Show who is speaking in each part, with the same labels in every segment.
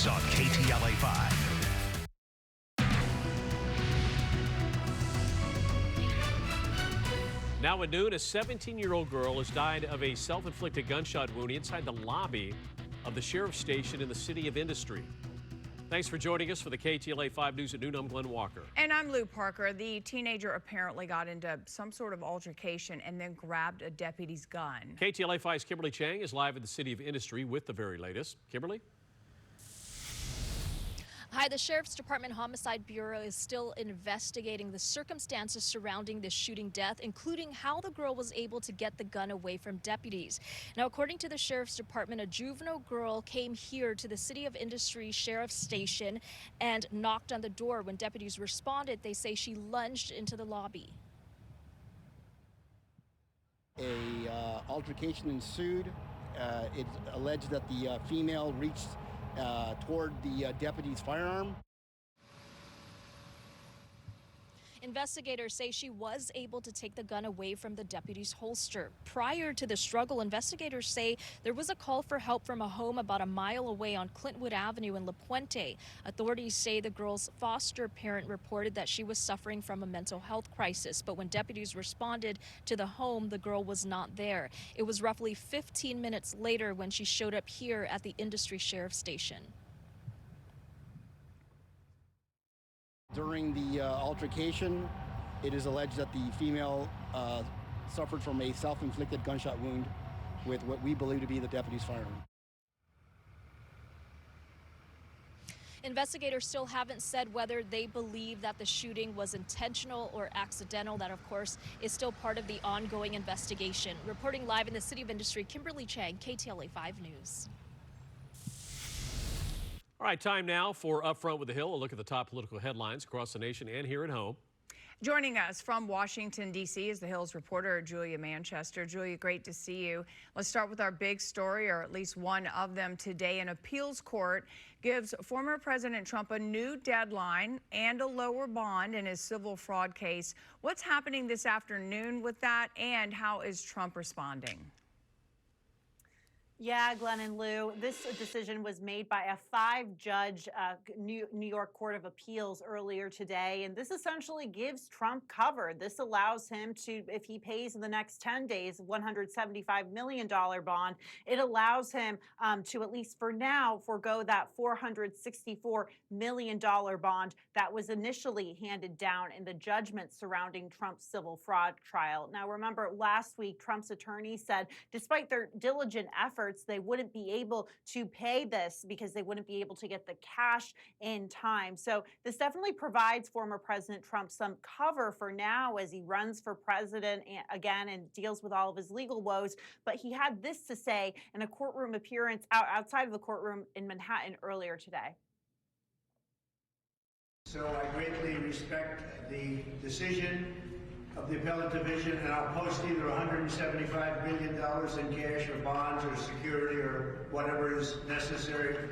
Speaker 1: News on KTLA 5.
Speaker 2: Now at noon, a 17-year-old girl has died of a self-inflicted gunshot wound inside the lobby of the sheriff's station in the city of Industry. Thanks for joining us for the KTLA 5 News at noon. I'm Glenn Walker.
Speaker 3: And I'm Lou Parker. The teenager apparently got into some sort of altercation and then grabbed a deputy's gun.
Speaker 2: KTLA 5's Kimberly Chang is live in the city of Industry with the very latest. Kimberly?
Speaker 4: Hi, the Sheriff's Department Homicide Bureau is still investigating the circumstances surrounding this shooting death, including how the girl was able to get the gun away from deputies. Now, according to the Sheriff's Department, a juvenile girl came here to the City of Industry Sheriff's Station and knocked on the door. When deputies responded, they say she lunged into the lobby.
Speaker 5: A altercation ensued. It's alleged that the female reached toward the deputy's firearm.
Speaker 4: Investigators say she was able to take the gun away from the deputy's holster. Prior to the struggle, investigators say there was a call for help from a home about a mile away on Clintwood Avenue in La Puente. Authorities say the girl's foster parent reported that she was suffering from a mental health crisis, but when deputies responded to the home, the girl was not there. It was roughly 15 minutes later when she showed up here at the Industry Sheriff's Station.
Speaker 5: During the altercation, it is alleged that the female suffered from a self-inflicted gunshot wound with what we believe to be the deputy's firearm.
Speaker 4: Investigators still haven't said whether they believe that the shooting was intentional or accidental. That, of course, is still part of the ongoing investigation. Reporting live in the City of Industry, Kimberly Chang, KTLA 5 News.
Speaker 2: All right, time now for Upfront with the Hill, a look at the top political headlines across the nation and here at home.
Speaker 3: Joining us from Washington, D.C. is the Hill's reporter, Julia Manchester. Julia, great to see you. Let's start with our big story, or at least one of them today. An appeals court gives former President Trump a new deadline and a lower bond in his civil fraud case. What's happening this afternoon with that, and how is Trump responding?
Speaker 6: Yeah, Glenn and Lou, this decision was made by a 5-judge New York Court of Appeals earlier today, and this essentially gives Trump cover. This allows him to, if he pays in the next 10 days, $175 million bond, it allows him to, at least for now, forego that $464 million bond that was initially handed down in the judgment surrounding Trump's civil fraud trial. Now, remember, last week, Trump's attorney said, despite their diligent efforts, they wouldn't be able to pay this because they wouldn't be able to get the cash in time. So this definitely provides former President Trump some cover for now as he runs for president again and deals with all of his legal woes. But he had this to say in a courtroom appearance outside of the courtroom in Manhattan earlier today.
Speaker 7: So I greatly respect the decision of the appellate division, and I'll post either $175 million in cash or bonds or security or whatever is necessary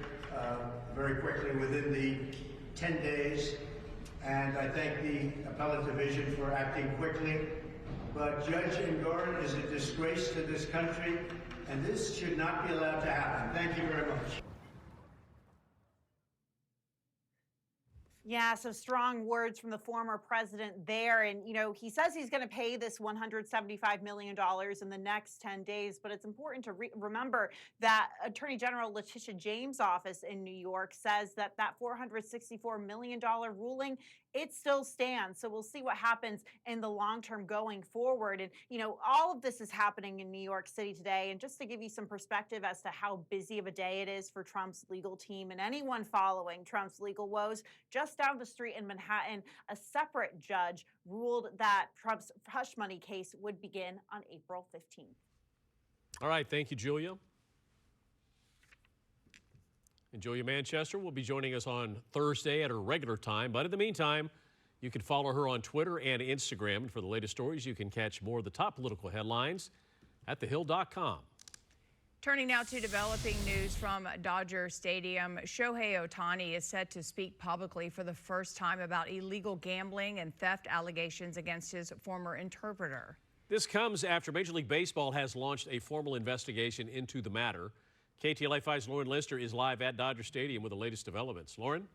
Speaker 7: very quickly within the 10 days. And I thank the appellate division for acting quickly. But Judge Engoron is a disgrace to this country, and this should not be allowed to happen. Thank you very much.
Speaker 6: Yeah, so strong words from the former president there. And, you know, he says he's going to pay this $175 million in the next 10 days. But it's important to remember that Attorney General Letitia James' office in New York says that that $464 million ruling, it still stands. So we'll see what happens in the long term going forward. And, you know, all of this is happening in New York City today. And just to give you some perspective as to how busy of a day it is for Trump's legal team and anyone following Trump's legal woes, just down the street in Manhattan, a separate judge ruled that Trump's hush money case would begin on April 15th.
Speaker 2: All right, thank you, Julia. And Julia Manchester will be joining us on Thursday at her regular time. But in the meantime, you can follow her on Twitter and Instagram. And for the latest stories, you can catch more of the top political headlines at thehill.com.
Speaker 3: Turning now to developing news from Dodger Stadium. Shohei Ohtani is set to speak publicly for the first time about illegal gambling and theft allegations against his former interpreter.
Speaker 2: This comes after Major League Baseball has launched a formal investigation into the matter. KTLA 5's Lauren Lister is live at Dodger Stadium with the latest developments. Lauren?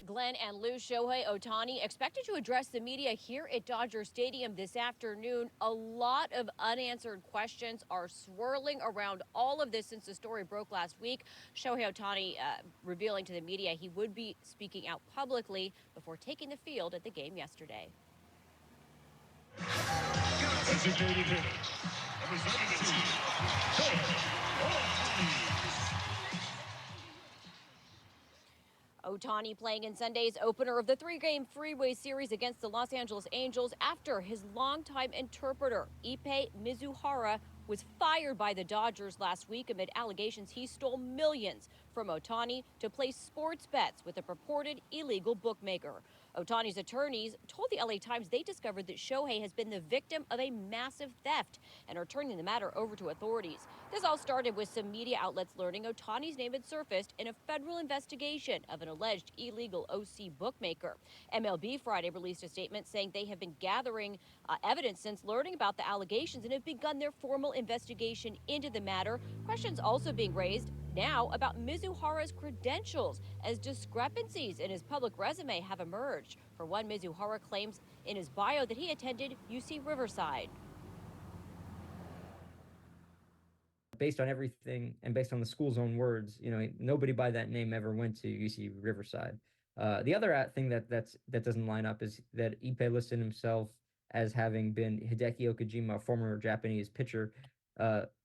Speaker 8: Glenn and Lou, Shohei Ohtani expected to address the media here at Dodger Stadium this afternoon. A lot of unanswered questions are swirling around all of this since the story broke last week. Shohei Ohtani revealing to the media he would be speaking out publicly before taking the field at the game yesterday.
Speaker 9: Designated hitter, representing the team, Shohei Ohtani.
Speaker 8: Ohtani playing in Sunday's opener of the three-game Freeway Series against the Los Angeles Angels after his longtime interpreter, Ippei Mizuhara, was fired by the Dodgers last week amid allegations he stole millions from Ohtani to place sports bets with a purported illegal bookmaker. Ohtani's attorneys told the LA Times they discovered that Shohei has been the victim of a massive theft and are turning the matter over to authorities. This all started with some media outlets learning Ohtani's name had surfaced in a federal investigation of an alleged illegal OC bookmaker. MLB Friday released a statement saying they have been gathering evidence since learning about the allegations and have begun their formal investigation into the matter. Questions also being raised now about Mizuhara's credentials as discrepancies in his public resume have emerged. For one, Mizuhara claims in his bio that he attended UC Riverside.
Speaker 10: Based on everything and based on the school's own words, nobody by that name ever went to UC Riverside. The other thing that doesn't line up is that Ippei listed himself as having been Hideki Okajima, a former Japanese pitcher,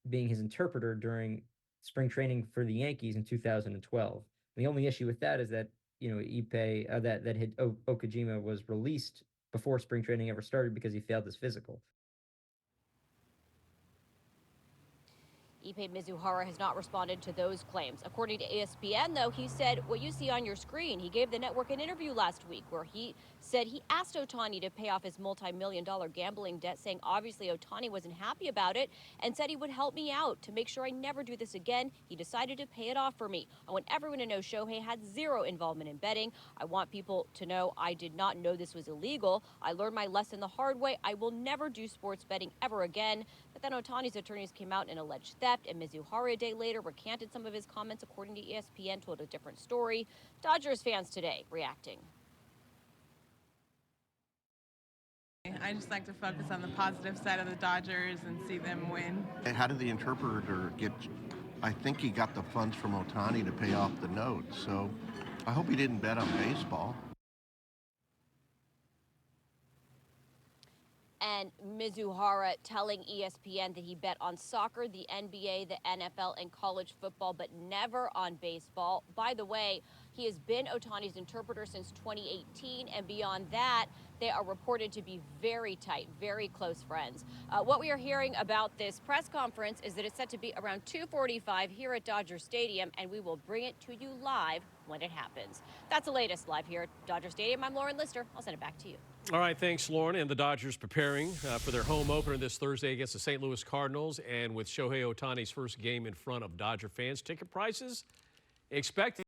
Speaker 10: being his interpreter during spring training for the Yankees in 2012. The only issue with that is that Ippei Okajima was released before spring training ever started because he failed his physical.
Speaker 8: Ippei Mizuhara has not responded to those claims. According to ESPN, though, he said what you see on your screen. He gave the network an interview last week where he said he asked Ohtani to pay off his multi-million-dollar gambling debt, saying obviously Ohtani wasn't happy about it and said he would help me out to make sure I never do this again. He decided to pay it off for me. I want everyone to know Shohei had zero involvement in betting. I want people to know I did not know this was illegal. I learned my lesson the hard way. I will never do sports betting ever again. But then Ohtani's attorneys came out and alleged theft, and Mizuhara a day later recanted some of his comments. According to ESPN, told a different story. Dodgers fans today reacting.
Speaker 11: I just like to focus on the positive side of the Dodgers and see them win.
Speaker 12: How did the interpreter get, I think he got the funds from Ohtani to pay off the note, so I hope he didn't bet on baseball.
Speaker 8: And Mizuhara telling ESPN that he bet on soccer, the NBA, the NFL, and college football, but never on baseball. By the way, he has been Ohtani's interpreter since 2018, and beyond that, they are reported to be very tight, very close friends. What we are hearing about this press conference is that it's set to be around 2:45 here at Dodger Stadium, and we will bring it to you live when it happens. That's the latest live here at Dodger Stadium. I'm Lauren Lister. I'll send it back to you.
Speaker 2: All right, thanks, Lauren. And the Dodgers preparing for their home opener this Thursday against the St. Louis Cardinals. And with Shohei Ohtani's first game in front of Dodger fans, ticket prices expected